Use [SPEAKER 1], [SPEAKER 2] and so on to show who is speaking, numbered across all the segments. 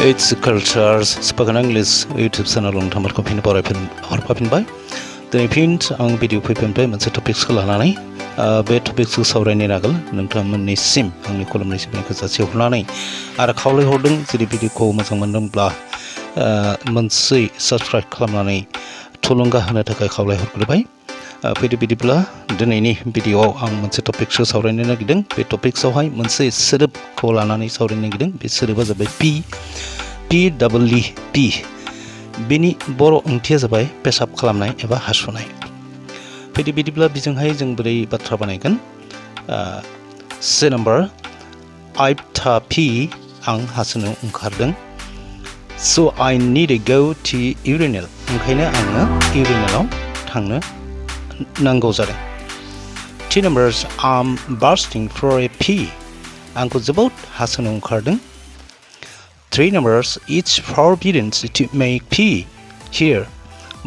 [SPEAKER 1] It's Cultures Spoken English YouTube channel नोंथांमोनखौ फिन हरफाफिनबाय दिनै फिन आं भिडिअ फैफिनबाय मोनसे टपिक्सखौ लानानै बे टपिक्सखौ सावरायनो आगोल नोंथांमोननिसिम आंनि कलमनि सिबिनायखौ जासिहरनानै आरो खावलायहरदों जुदि भिडिअखौ मोजां मोनदोंब्ला मोनसे साबस्क्राइब खालामनानै थुलुंगा होनो थाखाय खावलायहरग्रोबाय बिदिब्ला दिनैनि भिडिअआव आं मोनसे टपिक्सखौ सावरायनो नागिरदों बे टपिक्सआवहाय मोनसे सोदोबखौ लानानै सावरायनो नागिरदों बे सोदोबा जाबाय P बेनि बर' ओंथिया जाबाय पेशाब खालामनाय एबा हासुनाय बिदिब्ला बिजोंहाय जों बोरै बाथ्रा बानायगोन से नाम्बार P आं हासुनो ओंखारदों so I need to go to urinal ओंखायनो आङो urinalआव थांनो नांगौ जादों 2 numbers I'm bursting for a pee आंखौ जोबोद हासुनो ओंखारदों 3 numbers it's forbidden to make pee here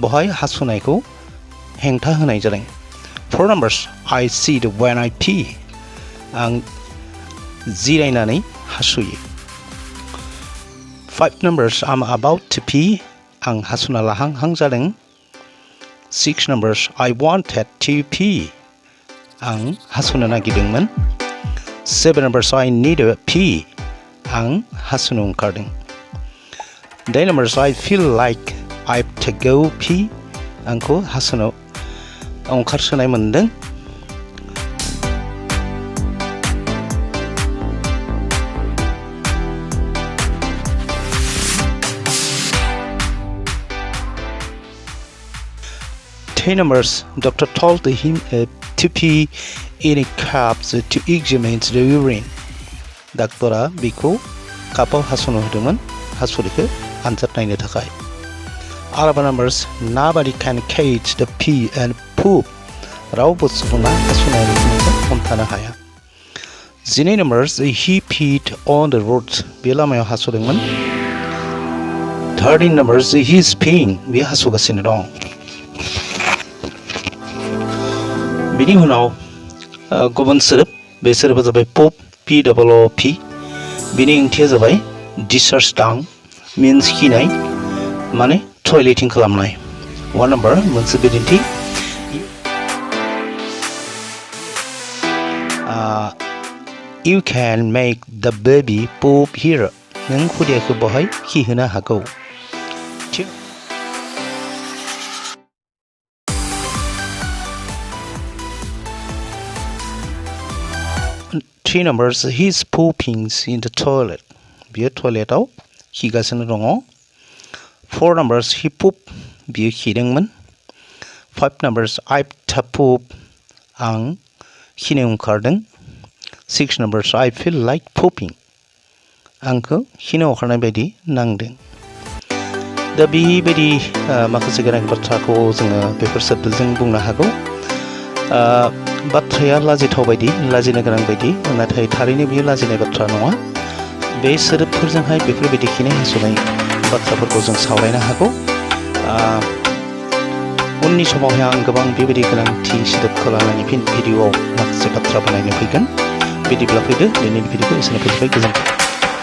[SPEAKER 1] बहाय हासुनायखौ हेंथा होनाय जादों 4 numbers I sit when I pee आं जिरायनानै हासुयो 5 numbers I'm about to pee आं हासुना लाहांहां जादों 6 numbers I wanted to pee आं हासुनो नागिरदोंमोन 7 numbers I need a pee आं हासुनो ओंखारदों 8 numbers I feel like I have to go pee आंखौ हासुनो ओंखारसोनाय मोनदों 10 numbers doctor told him to pee in a cup to examine the urine डाक्टरा बिखौ कापाव हासुनो होदोंमोन हासुदैखौ आनजाद नायनो थाखाय 11 numbers nobody can catch the pee and poop रावबो सुबुङा हासुनाय रोखोमखौ हमथानो हाया 12 numbers he peed on the road बे लामायाव हासुदोंमोन 13 numbers he is peeing बे हासुगासिनो दं बिनि उनाव गुबुन सोदोब बे सोदोबा जाबाय पप POOP बिनि ओंथिया जाबाय discharge down means खिनाय माने टयलेटिं खालामनाय 1 number मोनसे बिदिन्थि you can make the baby poop here नों खुदियाखौ बहाय खिहोनो हागौ 3 numbers he's pooping in the toilet बियो टयलेटआव खिगासिनो दङ 4 numbers he poop बियो खिदोंमोन 5 numbers I've to poop आं खिनो ओंखारदों 6 numbers I feel like pooping आंखौ खिनो ओंखारनाय बायदि नांदों दा बेबायदि माखासे गोनां बाथ्राखौ जोङो बेफोर सोदोबजों बुंनो हागौ बाथ्राया लाजिथाव बायदि लाजिनो गोनां बायदि नाथाय थारैनो बियो लाजिनाय बाथ्रा नङा बे सोदोबफोरजोंहाय बेफोरबायदि खिनाय हासुनाय बाथ्राफोरखौ जों सावरायनो हागौ उननि समावहाय आं गोबां बेबायदि गोनांथि सोदोबखौ लानानै फिन भिडिअआव माखासे बाथ्रा बानायनो फैगोन बिदिब्ला फैदो दिनैनि भिडिअखौ एसेनो फोजोबबाय गोजोन्थों